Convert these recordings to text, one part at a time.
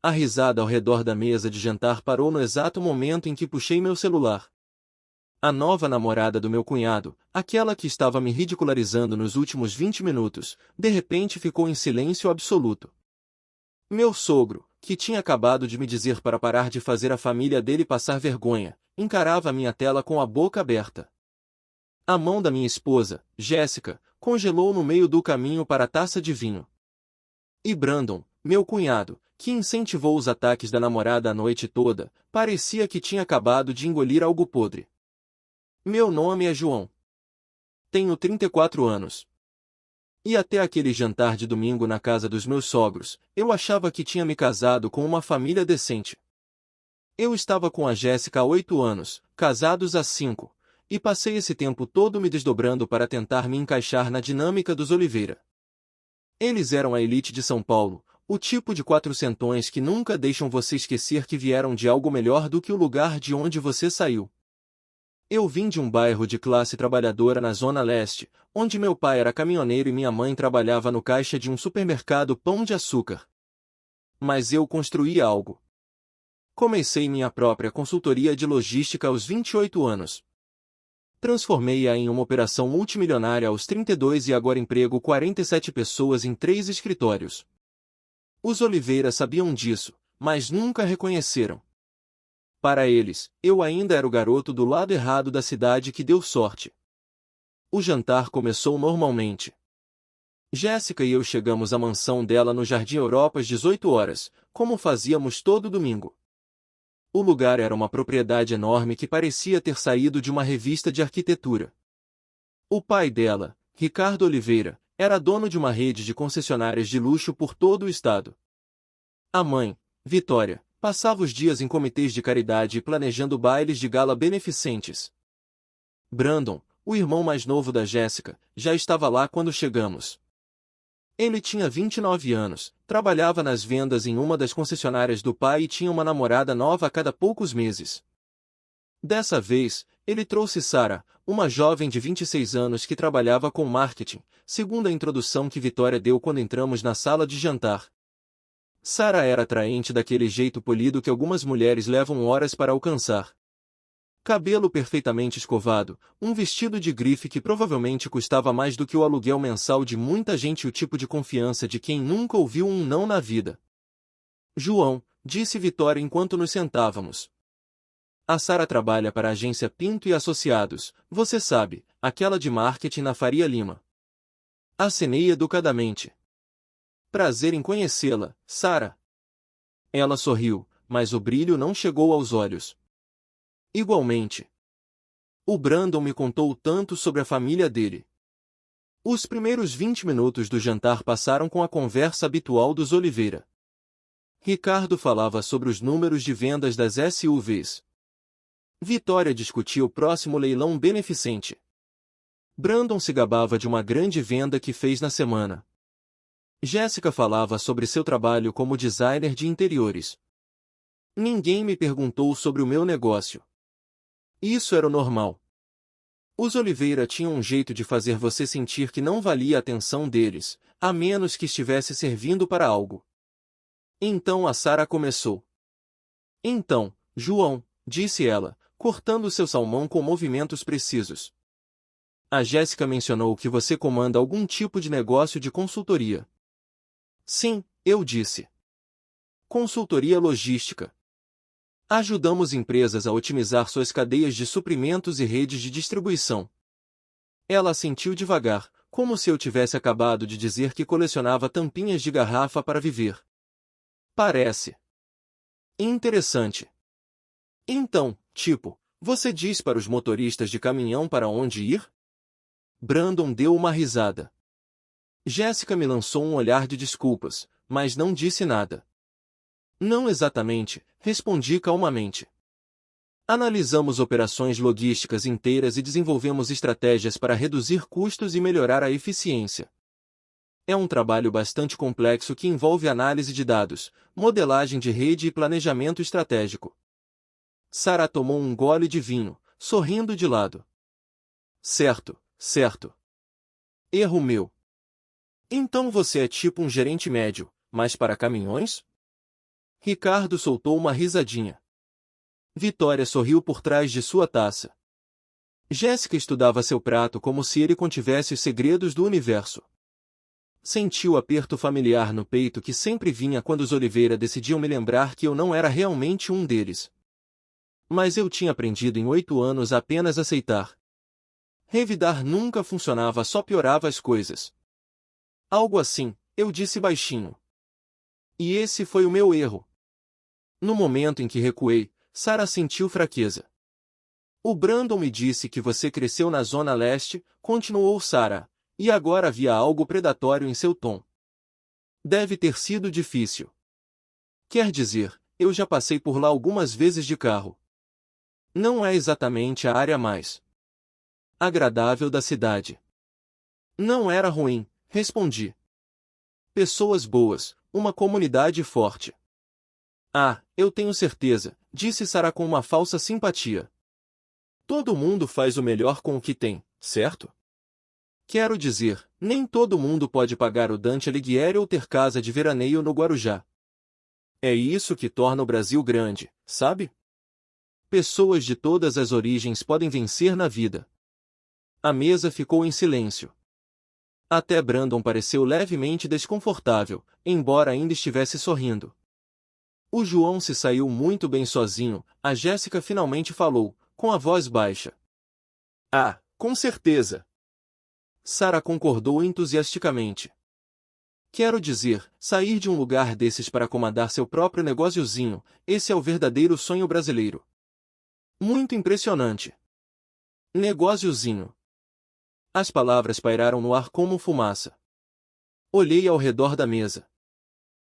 A risada ao redor da mesa de jantar parou no exato momento em que puxei meu celular. A nova namorada do meu cunhado, aquela que estava me ridicularizando nos últimos 20 minutos, de repente ficou em silêncio absoluto. Meu sogro, que tinha acabado de me dizer para parar de fazer a família dele passar vergonha, encarava minha tela com a boca aberta. A mão da minha esposa, Jéssica, congelou no meio do caminho para a taça de vinho. E Brandon, meu cunhado, que incentivou os ataques da namorada a noite toda, parecia que tinha acabado de engolir algo podre. Meu nome é João. Tenho 34 anos. E até aquele jantar de domingo na casa dos meus sogros, eu achava que tinha me casado com uma família decente. Eu estava com a Jéssica há 8 anos, casados há 5, e passei esse tempo todo me desdobrando para tentar me encaixar na dinâmica dos Oliveira. Eles eram a elite de São Paulo, o tipo de quatrocentões que nunca deixam você esquecer que vieram de algo melhor do que o lugar de onde você saiu. Eu vim de um bairro de classe trabalhadora na Zona Leste, onde meu pai era caminhoneiro e minha mãe trabalhava no caixa de um supermercado Pão de Açúcar. Mas eu construí algo. Comecei minha própria consultoria de logística aos 28 anos. Transformei-a em uma operação multimilionária aos 32 e agora emprego 47 pessoas em 3 escritórios. Os Oliveira sabiam disso, mas nunca reconheceram. Para eles, eu ainda era o garoto do lado errado da cidade que deu sorte. O jantar começou normalmente. Jéssica e eu chegamos à mansão dela no Jardim Europa às 18 horas, como fazíamos todo domingo. O lugar era uma propriedade enorme que parecia ter saído de uma revista de arquitetura. O pai dela, Ricardo Oliveira, era dono de uma rede de concessionárias de luxo por todo o estado. A mãe, Vitória, passava os dias em comitês de caridade e planejando bailes de gala beneficentes. Brandon, o irmão mais novo da Jéssica, já estava lá quando chegamos. Ele tinha 29 anos, trabalhava nas vendas em uma das concessionárias do pai e tinha uma namorada nova a cada poucos meses. Dessa vez, ele trouxe Sara, uma jovem de 26 anos que trabalhava com marketing, segundo a introdução que Vitória deu quando entramos na sala de jantar. Sara era atraente daquele jeito polido que algumas mulheres levam horas para alcançar. Cabelo perfeitamente escovado, um vestido de grife que provavelmente custava mais do que o aluguel mensal de muita gente e o tipo de confiança de quem nunca ouviu um não na vida. João, disse Vitória enquanto nos sentávamos. A Sara trabalha para a agência Pinto e Associados, você sabe, aquela de marketing na Faria Lima. Acenei educadamente. Prazer em conhecê-la, Sara. Ela sorriu, mas o brilho não chegou aos olhos. Igualmente. O Brandon me contou tanto sobre a família dele. Os primeiros 20 minutos do jantar passaram com a conversa habitual dos Oliveira. Ricardo falava sobre os números de vendas das SUVs. Vitória discutia o próximo leilão beneficente. Brandon se gabava de uma grande venda que fez na semana. Jéssica falava sobre seu trabalho como designer de interiores. Ninguém me perguntou sobre o meu negócio. Isso era o normal. Os Oliveira tinham um jeito de fazer você sentir que não valia a atenção deles, a menos que estivesse servindo para algo. Então a Sara começou. Então, João, disse ela, cortando seu salmão com movimentos precisos. A Jéssica mencionou que você comanda algum tipo de negócio de consultoria. Sim, eu disse. Consultoria logística. Ajudamos empresas a otimizar suas cadeias de suprimentos e redes de distribuição. Ela assentiu devagar, como se eu tivesse acabado de dizer que colecionava tampinhas de garrafa para viver. Parece interessante. Então, tipo, você diz para os motoristas de caminhão para onde ir? Brandon deu uma risada. Jéssica me lançou um olhar de desculpas, mas não disse nada. Não exatamente, respondi calmamente. Analisamos operações logísticas inteiras e desenvolvemos estratégias para reduzir custos e melhorar a eficiência. É um trabalho bastante complexo que envolve análise de dados, modelagem de rede e planejamento estratégico. Sara tomou um gole de vinho, sorrindo de lado. Certo, certo. Erro meu. Então você é tipo um gerente médio, mas para caminhões? Ricardo soltou uma risadinha. Vitória sorriu por trás de sua taça. Jéssica estudava seu prato como se ele contivesse os segredos do universo. Senti o aperto familiar no peito que sempre vinha quando os Oliveira decidiam me lembrar que eu não era realmente um deles. Mas eu tinha aprendido em 8 anos a apenas aceitar. Revidar nunca funcionava, só piorava as coisas. Algo assim, eu disse baixinho. E esse foi o meu erro. No momento em que recuei, Sarah sentiu fraqueza. O Brandon me disse que você cresceu na Zona Leste, continuou Sarah, e agora havia algo predatório em seu tom. Deve ter sido difícil. Quer dizer, eu já passei por lá algumas vezes de carro. Não é exatamente a área mais agradável da cidade. Não era ruim, respondi. Pessoas boas, uma comunidade forte. Ah, eu tenho certeza, disse Sarah com uma falsa simpatia. Todo mundo faz o melhor com o que tem, certo? Quero dizer, nem todo mundo pode pagar o Dante Alighieri ou ter casa de veraneio no Guarujá. É isso que torna o Brasil grande, sabe? Pessoas de todas as origens podem vencer na vida. A mesa ficou em silêncio. Até Brandon pareceu levemente desconfortável, embora ainda estivesse sorrindo. O João se saiu muito bem sozinho, a Jéssica finalmente falou, com a voz baixa. Ah, com certeza. Sarah concordou entusiasticamente. Quero dizer, sair de um lugar desses para comandar seu próprio negóciozinho, esse é o verdadeiro sonho brasileiro. Muito impressionante. Negóciozinho. As palavras pairaram no ar como fumaça. Olhei ao redor da mesa.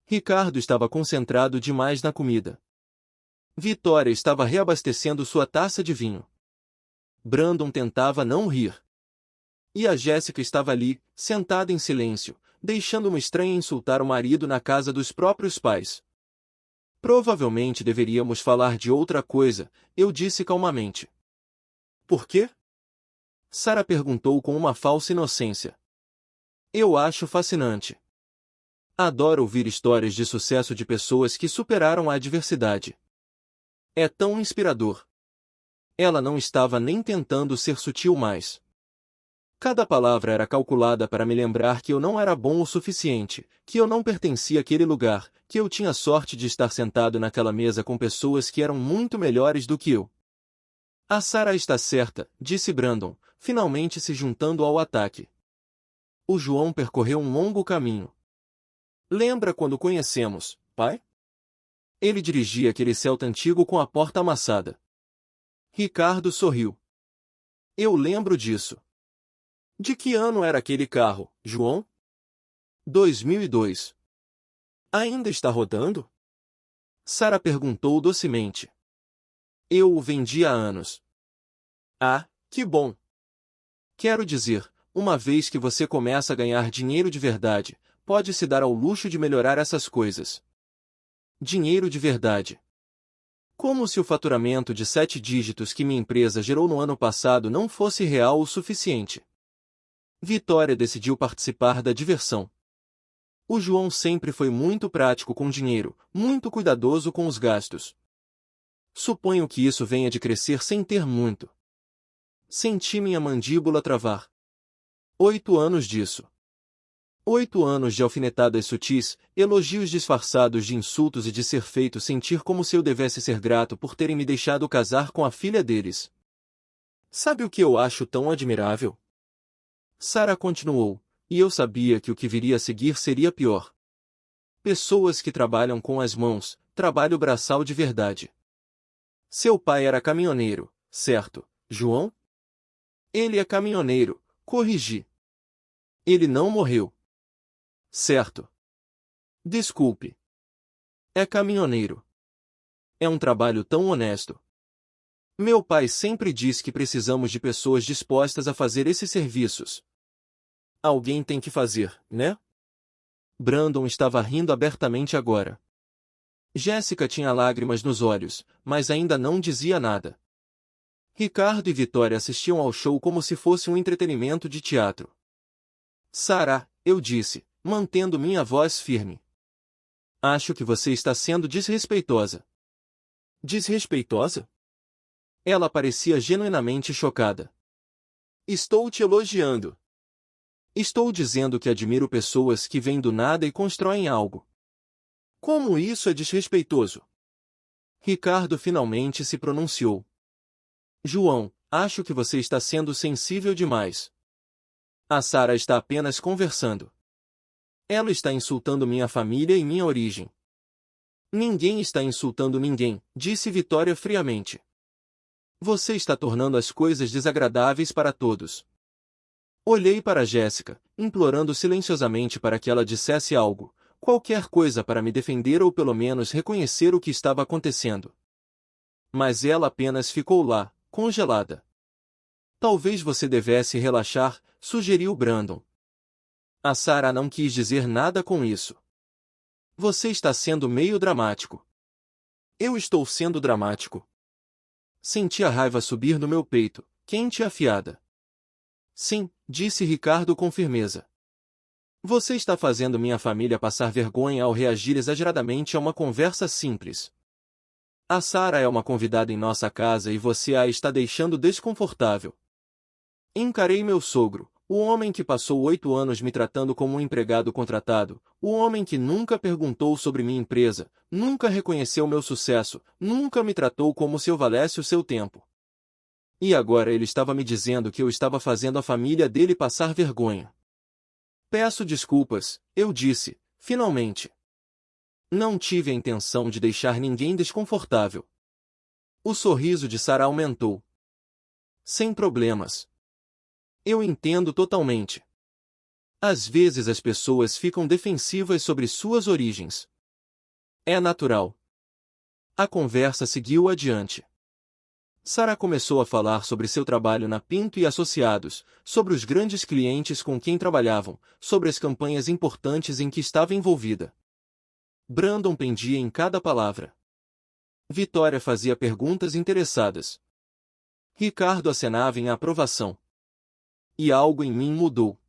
Ricardo estava concentrado demais na comida. Vitória estava reabastecendo sua taça de vinho. Brandon tentava não rir. E a Jéssica estava ali, sentada em silêncio, deixando uma estranha insultar o marido na casa dos próprios pais. Provavelmente deveríamos falar de outra coisa, eu disse calmamente. Por quê? Sarah perguntou com uma falsa inocência. Eu acho fascinante. Adoro ouvir histórias de sucesso de pessoas que superaram a adversidade. É tão inspirador. Ela não estava nem tentando ser sutil mais. Cada palavra era calculada para me lembrar que eu não era bom o suficiente, que eu não pertencia àquele lugar, que eu tinha sorte de estar sentado naquela mesa com pessoas que eram muito melhores do que eu. A Sarah está certa, disse Brandon, finalmente se juntando ao ataque. O João percorreu um longo caminho. Lembra quando conhecemos, pai? Ele dirigia aquele Celta antigo com a porta amassada. Ricardo sorriu. Eu lembro disso. De que ano era aquele carro, João? 2002. Ainda está rodando? Sarah perguntou docemente. Eu o vendi há anos. Ah, que bom! Quero dizer, uma vez que você começa a ganhar dinheiro de verdade, pode se dar ao luxo de melhorar essas coisas. Dinheiro de verdade. Como se o faturamento de 7 dígitos que minha empresa gerou no ano passado não fosse real o suficiente. Vitória decidiu participar da diversão. O João sempre foi muito prático com dinheiro, muito cuidadoso com os gastos. Suponho que isso venha de crescer sem ter muito. Senti minha mandíbula travar. 8 anos disso. 8 anos de alfinetadas sutis, elogios disfarçados de insultos e de ser feito sentir como se eu devesse ser grato por terem me deixado casar com a filha deles. Sabe o que eu acho tão admirável? Sarah continuou, e eu sabia que o que viria a seguir seria pior. Pessoas que trabalham com as mãos, trabalho braçal de verdade. Seu pai era caminhoneiro, certo, João? Ele é caminhoneiro, corrigi. Ele não morreu. Certo. Desculpe. É caminhoneiro. É um trabalho tão honesto. Meu pai sempre diz que precisamos de pessoas dispostas a fazer esses serviços. Alguém tem que fazer, né? Brandon estava rindo abertamente agora. Jéssica tinha lágrimas nos olhos, mas ainda não dizia nada. Ricardo e Vitória assistiam ao show como se fosse um entretenimento de teatro. Sarah, eu disse, mantendo minha voz firme. Acho que você está sendo desrespeitosa. Desrespeitosa? Ela parecia genuinamente chocada. Estou te elogiando. Estou dizendo que admiro pessoas que vêm do nada e constroem algo. Como isso é desrespeitoso? Ricardo finalmente se pronunciou. João, acho que você está sendo sensível demais. A Sara está apenas conversando. Ela está insultando minha família e minha origem. Ninguém está insultando ninguém, disse Vitória friamente. Você está tornando as coisas desagradáveis para todos. Olhei para Jéssica, implorando silenciosamente para que ela dissesse algo, qualquer coisa para me defender ou pelo menos reconhecer o que estava acontecendo. Mas ela apenas ficou lá, congelada. Talvez você devesse relaxar, sugeriu Brandon. A Sara não quis dizer nada com isso. Você está sendo meio dramático. Eu estou sendo dramático. Senti a raiva subir no meu peito, quente e afiada. Sim, disse Ricardo com firmeza. Você está fazendo minha família passar vergonha ao reagir exageradamente a uma conversa simples. A Sara é uma convidada em nossa casa e você a está deixando desconfortável. Encarei meu sogro, o homem que passou 8 anos me tratando como um empregado contratado, o homem que nunca perguntou sobre minha empresa, nunca reconheceu meu sucesso, nunca me tratou como se eu valesse o seu tempo. E agora ele estava me dizendo que eu estava fazendo a família dele passar vergonha. Peço desculpas, eu disse, finalmente. Não tive a intenção de deixar ninguém desconfortável. O sorriso de Sara aumentou. Sem problemas. Eu entendo totalmente. Às vezes as pessoas ficam defensivas sobre suas origens. É natural. A conversa seguiu adiante. Sara começou a falar sobre seu trabalho na Pinto e Associados, sobre os grandes clientes com quem trabalhavam, sobre as campanhas importantes em que estava envolvida. Brandon pendia em cada palavra. Vitória fazia perguntas interessadas. Ricardo acenava em aprovação. E algo em mim mudou.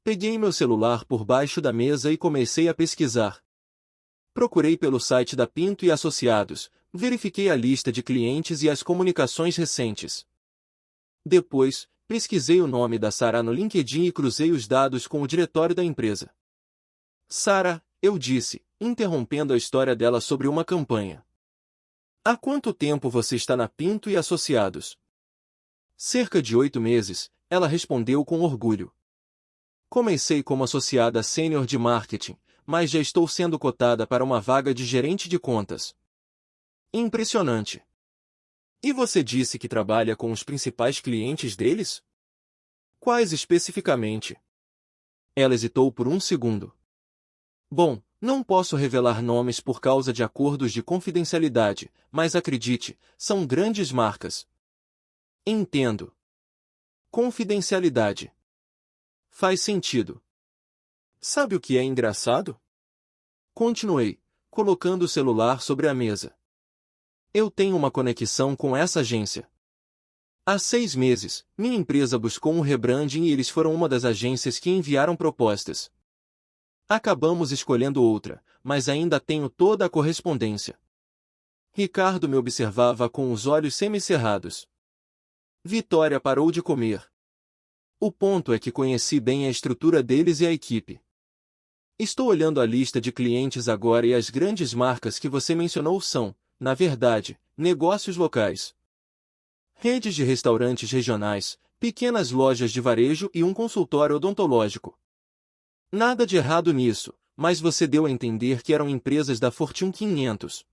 Peguei meu celular por baixo da mesa e comecei a pesquisar. Procurei pelo site da Pinto e Associados, verifiquei a lista de clientes e as comunicações recentes. Depois, pesquisei o nome da Sara no LinkedIn e cruzei os dados com o diretório da empresa. Sara, eu disse, interrompendo a história dela sobre uma campanha. Há quanto tempo você está na Pinto e Associados? Cerca de 8 meses, ela respondeu com orgulho. Comecei como associada sênior de marketing, mas já estou sendo cotada para uma vaga de gerente de contas. Impressionante. E você disse que trabalha com os principais clientes deles? Quais especificamente? Ela hesitou por um segundo. Bom, não posso revelar nomes por causa de acordos de confidencialidade, mas acredite, são grandes marcas. Entendo. Confidencialidade. Faz sentido. Sabe o que é engraçado? Continuei, colocando o celular sobre a mesa. Eu tenho uma conexão com essa agência. Há 6 meses, minha empresa buscou um rebranding e eles foram uma das agências que enviaram propostas. Acabamos escolhendo outra, mas ainda tenho toda a correspondência. Ricardo me observava com os olhos semicerrados. Vitória parou de comer. O ponto é que conheci bem a estrutura deles e a equipe. Estou olhando a lista de clientes agora e as grandes marcas que você mencionou são, na verdade, negócios locais. Redes de restaurantes regionais, pequenas lojas de varejo e um consultório odontológico. Nada de errado nisso, mas você deu a entender que eram empresas da Fortune 500.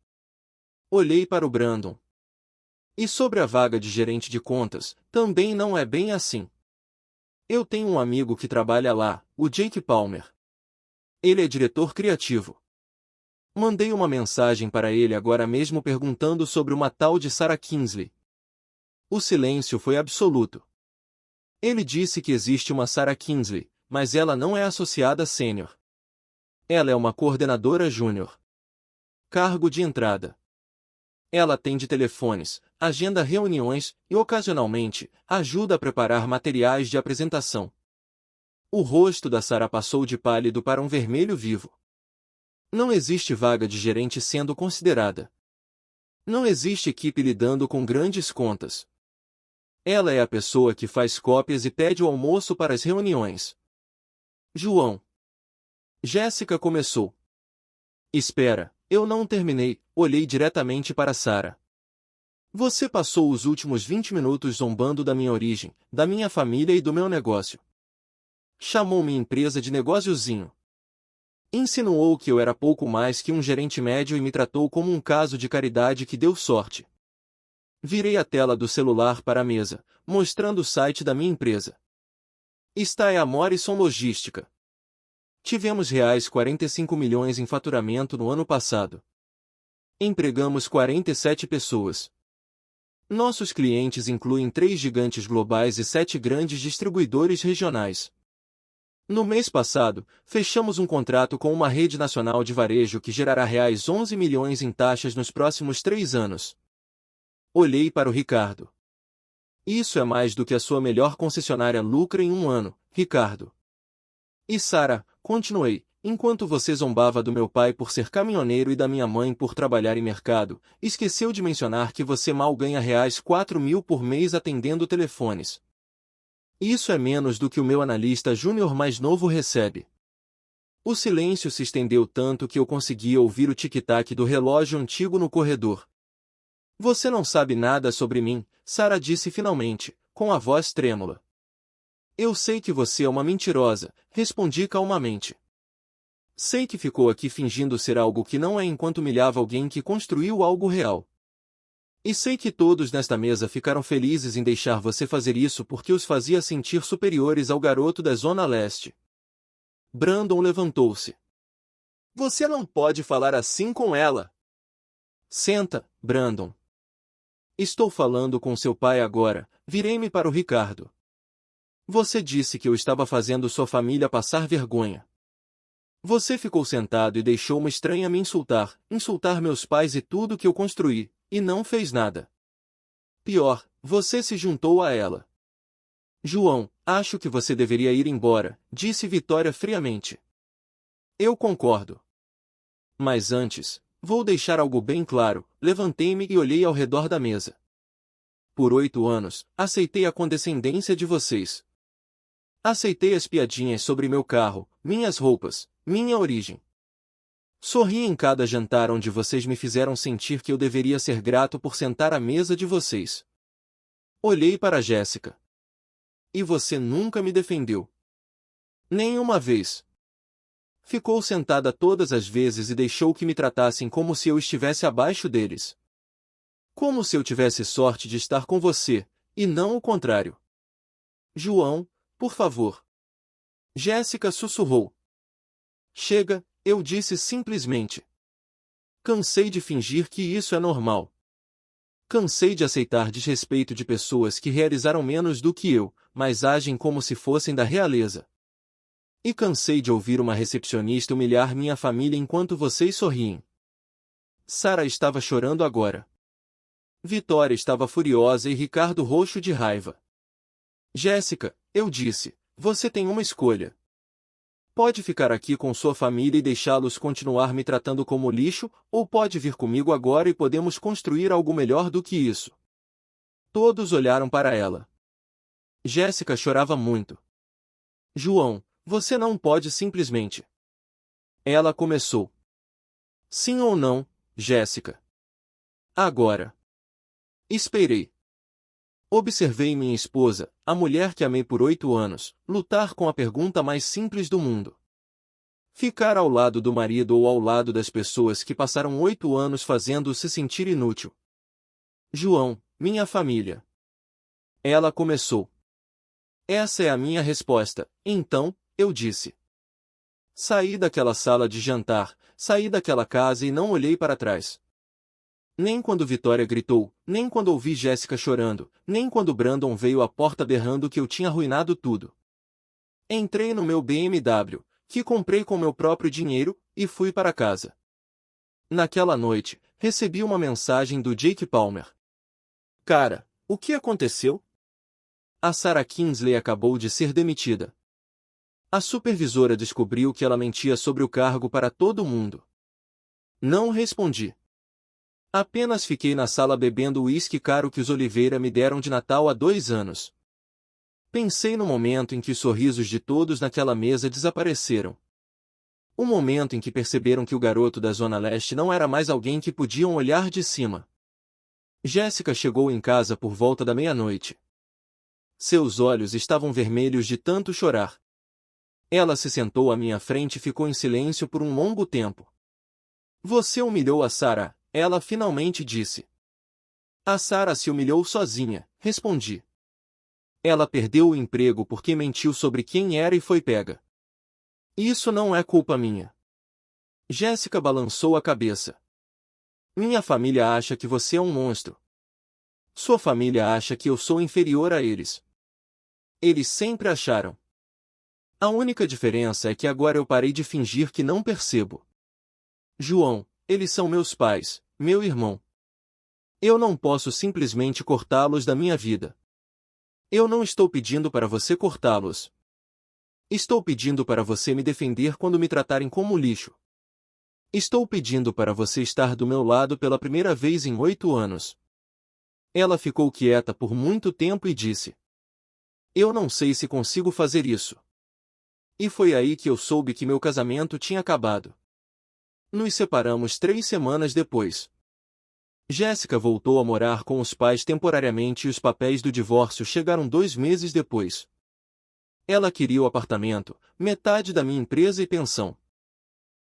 Olhei para o Brandon. E sobre a vaga de gerente de contas, também não é bem assim. Eu tenho um amigo que trabalha lá, o Jake Palmer. Ele é diretor criativo. Mandei uma mensagem para ele agora mesmo perguntando sobre uma tal de Sara Kingsley. O silêncio foi absoluto. Ele disse que existe uma Sara Kingsley, mas ela não é associada sênior. Ela é uma coordenadora júnior. Cargo de entrada. Ela atende telefones, agenda reuniões e, ocasionalmente, ajuda a preparar materiais de apresentação. O rosto da Sara passou de pálido para um vermelho vivo. Não existe vaga de gerente sendo considerada. Não existe equipe lidando com grandes contas. Ela é a pessoa que faz cópias e pede o almoço para as reuniões. João. Jéssica começou. Espera, eu não terminei, olhei diretamente para Sara. Você passou os últimos 20 minutos zombando da minha origem, da minha família e do meu negócio. Chamou minha empresa de negóciozinho. Insinuou que eu era pouco mais que um gerente médio e me tratou como um caso de caridade que deu sorte. Virei a tela do celular para a mesa, mostrando o site da minha empresa. Esta é a Morrison Logística. Tivemos reais 45 milhões em faturamento no ano passado. Empregamos 47 pessoas. Nossos clientes incluem 3 gigantes globais e 7 grandes distribuidores regionais. No mês passado, fechamos um contrato com uma rede nacional de varejo que gerará reais 11 milhões em taxas nos próximos 3 anos. Olhei para o Ricardo. Isso é mais do que a sua melhor concessionária lucra em um ano, Ricardo. E Sara, continuei, enquanto você zombava do meu pai por ser caminhoneiro e da minha mãe por trabalhar em mercado, esqueceu de mencionar que você mal ganha reais 4.000 por mês atendendo telefones. Isso é menos do que o meu analista júnior mais novo recebe. O silêncio se estendeu tanto que eu conseguia ouvir o tic-tac do relógio antigo no corredor. Você não sabe nada sobre mim, Sara disse finalmente, com a voz trêmula. Eu sei que você é uma mentirosa, respondi calmamente. Sei que ficou aqui fingindo ser algo que não é enquanto humilhava alguém que construiu algo real. E sei que todos nesta mesa ficaram felizes em deixar você fazer isso porque os fazia sentir superiores ao garoto da Zona Leste. Brandon levantou-se. Você não pode falar assim com ela. Senta, Brandon. Estou falando com seu pai agora, virei-me para o Ricardo. Você disse que eu estava fazendo sua família passar vergonha. Você ficou sentado e deixou uma estranha me insultar meus pais e tudo que eu construí, e não fez nada. Pior, você se juntou a ela. João, acho que você deveria ir embora, disse Vitória friamente. Eu concordo. Mas antes, vou deixar algo bem claro, levantei-me e olhei ao redor da mesa. Por 8 anos, aceitei a condescendência de vocês. Aceitei as piadinhas sobre meu carro, minhas roupas, minha origem. Sorri em cada jantar onde vocês me fizeram sentir que eu deveria ser grato por sentar à mesa de vocês. Olhei para Jéssica. E você nunca me defendeu. Nenhuma vez. Ficou sentada todas as vezes e deixou que me tratassem como se eu estivesse abaixo deles. Como se eu tivesse sorte de estar com você, e não o contrário. João, por favor. Jéssica sussurrou. Chega, eu disse simplesmente. Cansei de fingir que isso é normal. Cansei de aceitar desrespeito de pessoas que realizaram menos do que eu, mas agem como se fossem da realeza. E cansei de ouvir uma recepcionista humilhar minha família enquanto vocês sorriem. Sara estava chorando agora. Vitória estava furiosa e Ricardo roxo de raiva. Jéssica, eu disse, você tem uma escolha. Pode ficar aqui com sua família e deixá-los continuar me tratando como lixo, ou pode vir comigo agora e podemos construir algo melhor do que isso. Todos olharam para ela. Jéssica chorava muito. João, você não pode simplesmente. Ela começou. Sim ou não, Jéssica? Agora. Esperei. Observei minha esposa, a mulher que amei por 8 anos, lutar com a pergunta mais simples do mundo. Ficar ao lado do marido ou ao lado das pessoas que passaram 8 anos fazendo-o se sentir inútil. João, minha família. Ela começou. Essa é a minha resposta, então, eu disse. Saí daquela sala de jantar, saí daquela casa e não olhei para trás. Nem quando Vitória gritou, nem quando ouvi Jéssica chorando, nem quando Brandon veio à porta berrando que eu tinha arruinado tudo. Entrei no meu BMW, que comprei com meu próprio dinheiro, e fui para casa. Naquela noite, recebi uma mensagem do Jake Palmer. Cara, o que aconteceu? A Sarah Kingsley acabou de ser demitida. A supervisora descobriu que ela mentia sobre o cargo para todo mundo. Não respondi. Apenas fiquei na sala bebendo o uísque caro que os Oliveira me deram de Natal há 2 anos. Pensei no momento em que os sorrisos de todos naquela mesa desapareceram. O momento em que perceberam que o garoto da Zona Leste não era mais alguém que podiam olhar de cima. Jéssica chegou em casa por volta da meia-noite. Seus olhos estavam vermelhos de tanto chorar. Ela se sentou à minha frente e ficou em silêncio por um longo tempo. Você humilhou a Sarah, ela finalmente disse. A Sarah se humilhou sozinha, respondi. Ela perdeu o emprego porque mentiu sobre quem era e foi pega. Isso não é culpa minha. Jéssica balançou a cabeça. Minha família acha que você é um monstro. Sua família acha que eu sou inferior a eles. Eles sempre acharam. A única diferença é que agora eu parei de fingir que não percebo. João, eles são meus pais, meu irmão. Eu não posso simplesmente cortá-los da minha vida. Eu não estou pedindo para você cortá-los. Estou pedindo para você me defender quando me tratarem como lixo. Estou pedindo para você estar do meu lado pela primeira vez em 8 anos. Ela ficou quieta por muito tempo e disse: Eu não sei se consigo fazer isso. E foi aí que eu soube que meu casamento tinha acabado. Nos separamos 3 semanas depois. Jéssica voltou a morar com os pais temporariamente e os papéis do divórcio chegaram 2 meses depois. Ela queria o apartamento, metade da minha empresa e pensão.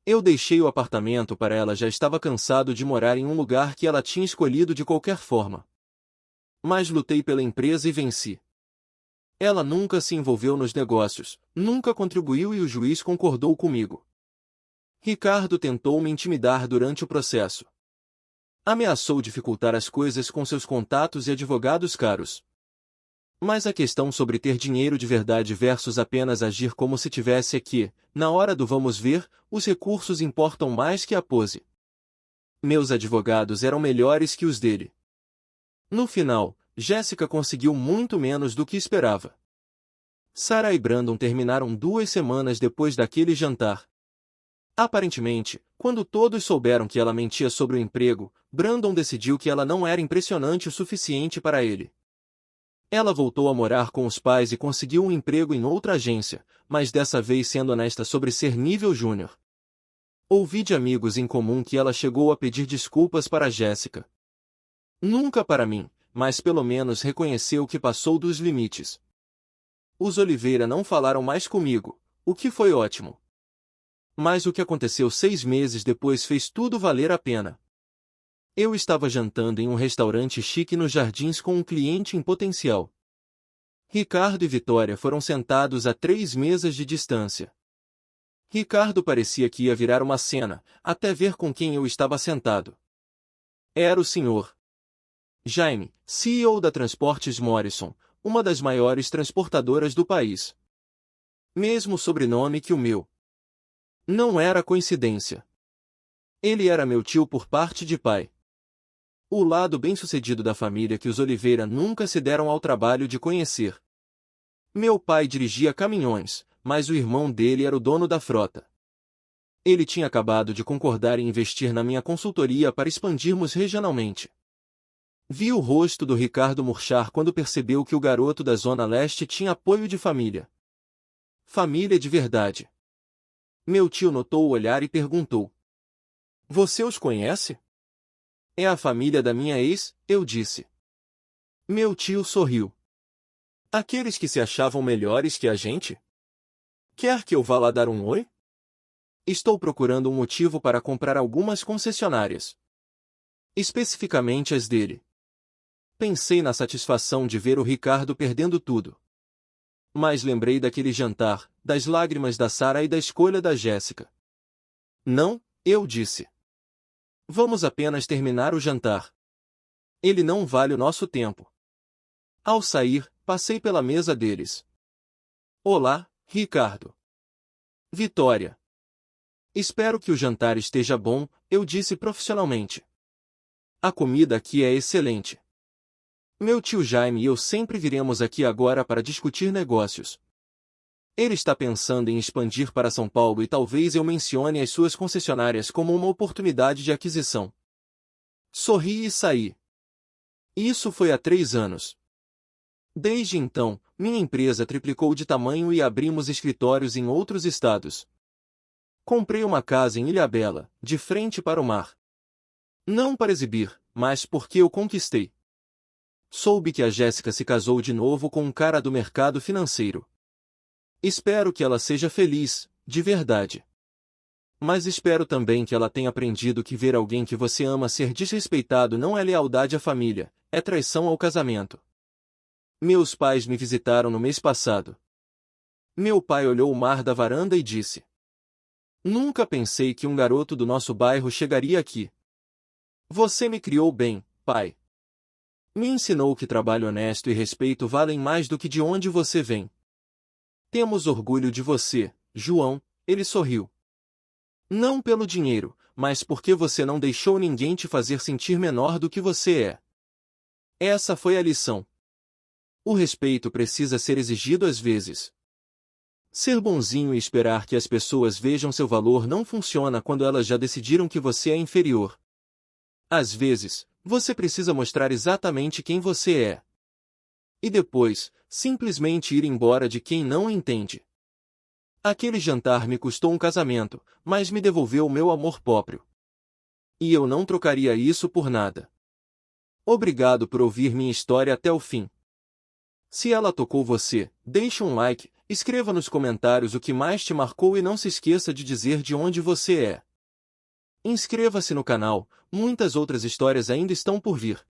Eu deixei o apartamento para ela, já estava cansado de morar em um lugar que ela tinha escolhido de qualquer forma. Mas lutei pela empresa e venci. Ela nunca se envolveu nos negócios, nunca contribuiu e o juiz concordou comigo. Ricardo tentou me intimidar durante o processo. Ameaçou dificultar as coisas com seus contatos e advogados caros. Mas a questão sobre ter dinheiro de verdade versus apenas agir como se tivesse aqui, na hora do vamos ver, os recursos importam mais que a pose. Meus advogados eram melhores que os dele. No final, Jéssica conseguiu muito menos do que esperava. Sarah e Brandon terminaram 2 semanas depois daquele jantar. Aparentemente, quando todos souberam que ela mentia sobre o emprego, Brandon decidiu que ela não era impressionante o suficiente para ele. Ela voltou a morar com os pais e conseguiu um emprego em outra agência, mas dessa vez sendo honesta sobre ser nível júnior. Ouvi de amigos em comum que ela chegou a pedir desculpas para Jéssica. Nunca para mim, mas pelo menos reconheceu que passou dos limites. Os Oliveira não falaram mais comigo, o que foi ótimo. Mas o que aconteceu 6 meses depois fez tudo valer a pena. Eu estava jantando em um restaurante chique nos Jardins com um cliente em potencial. Ricardo e Vitória foram sentados a 3 mesas de distância. Ricardo parecia que ia virar uma cena, até ver com quem eu estava sentado. Era o Sr. Jaime, CEO da Transportes Morrison, uma das maiores transportadoras do país. Mesmo sobrenome que o meu. Não era coincidência. Ele era meu tio por parte de pai. O lado bem-sucedido da família que os Oliveira nunca se deram ao trabalho de conhecer. Meu pai dirigia caminhões, mas o irmão dele era o dono da frota. Ele tinha acabado de concordar em investir na minha consultoria para expandirmos regionalmente. Vi o rosto do Ricardo murchar quando percebeu que o garoto da Zona Leste tinha apoio de família. Família de verdade. Meu tio notou o olhar e perguntou: Você os conhece? É a família da minha ex, eu disse. Meu tio sorriu. Aqueles que se achavam melhores que a gente? Quer que eu vá lá dar um oi? Estou procurando um motivo para comprar algumas concessionárias. Especificamente as dele. Pensei na satisfação de ver o Ricardo perdendo tudo. Mas lembrei daquele jantar, das lágrimas da Sarah e da escolha da Jéssica. Não, eu disse. Vamos apenas terminar o jantar. Ele não vale o nosso tempo. Ao sair, passei pela mesa deles. Olá, Ricardo. Vitória. Espero que o jantar esteja bom, eu disse profissionalmente. A comida aqui é excelente. Meu tio Jaime e eu sempre viremos aqui agora para discutir negócios. Ele está pensando em expandir para São Paulo e talvez eu mencione as suas concessionárias como uma oportunidade de aquisição. Sorri e saí. Isso foi há 3 anos. Desde então, minha empresa triplicou de tamanho e abrimos escritórios em outros estados. Comprei uma casa em Ilhabela, de frente para o mar. Não para exibir, mas porque eu conquistei. Soube que a Jéssica se casou de novo com um cara do mercado financeiro. Espero que ela seja feliz, de verdade. Mas espero também que ela tenha aprendido que ver alguém que você ama ser desrespeitado não é lealdade à família, é traição ao casamento. Meus pais me visitaram no mês passado. Meu pai olhou o mar da varanda e disse: Nunca pensei que um garoto do nosso bairro chegaria aqui. Você me criou bem, pai. Me ensinou que trabalho honesto e respeito valem mais do que de onde você vem. Temos orgulho de você, João, ele sorriu. Não pelo dinheiro, mas porque você não deixou ninguém te fazer sentir menor do que você é. Essa foi a lição. O respeito precisa ser exigido às vezes. Ser bonzinho e esperar que as pessoas vejam seu valor não funciona quando elas já decidiram que você é inferior. Às vezes, você precisa mostrar exatamente quem você é. E depois, simplesmente ir embora de quem não entende. Aquele jantar me custou um casamento, mas me devolveu o meu amor próprio. E eu não trocaria isso por nada. Obrigado por ouvir minha história até o fim. Se ela tocou você, deixe um like, escreva nos comentários o que mais te marcou e não se esqueça de dizer de onde você é. Inscreva-se no canal, muitas outras histórias ainda estão por vir.